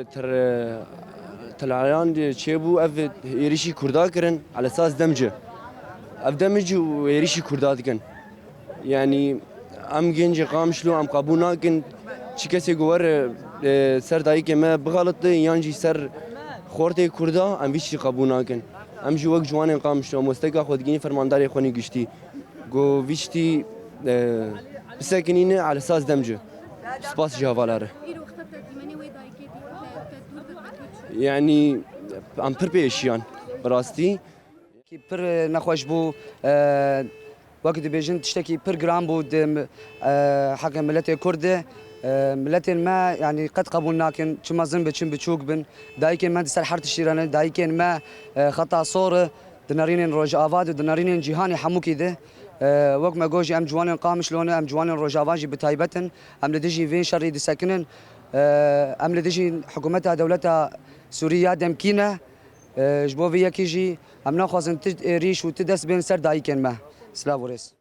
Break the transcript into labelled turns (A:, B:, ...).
A: تر تلعیان چه بو اف ایریشی کردا کرن على اساس دمجه اف دمج و ایریشی کردا دکن یعنی ام گنج قامشلو ام قبونا کن چی کسی گوار سر دایی که ما بغلط یانجی سر خورده کردا ام ویشی قبونا کن ام جو وقت جوان قامشلو مستقا خودگینی فرمانداری خونی گشتی گو ویشتی بسکنینه على اساس دمجه سپاس جوالاره يعني ام پر پیشیان راستی
B: کی پر نخوش بو وقت بیجن تشتكي پر جرام بود حق ملت كرد ملت ما يعني قد قبولنا كن شما زن بتشم بتشوك بن دايكن ما دسر حرت الشيرانه دايكن ما خطا صور دنارين روج افاد ودنارين جهاني حمو كده وقت ما جوجي ام جوان قامش لونه ام جوان روج افاجي بتايبتن ام لديجي فين شر يسكنن ام لديجي حكومتها دولتها سوريا دمكينه جبو فيا كيجي ام ناخذ ريش وتدس بين سر دايكن ما سلافوريس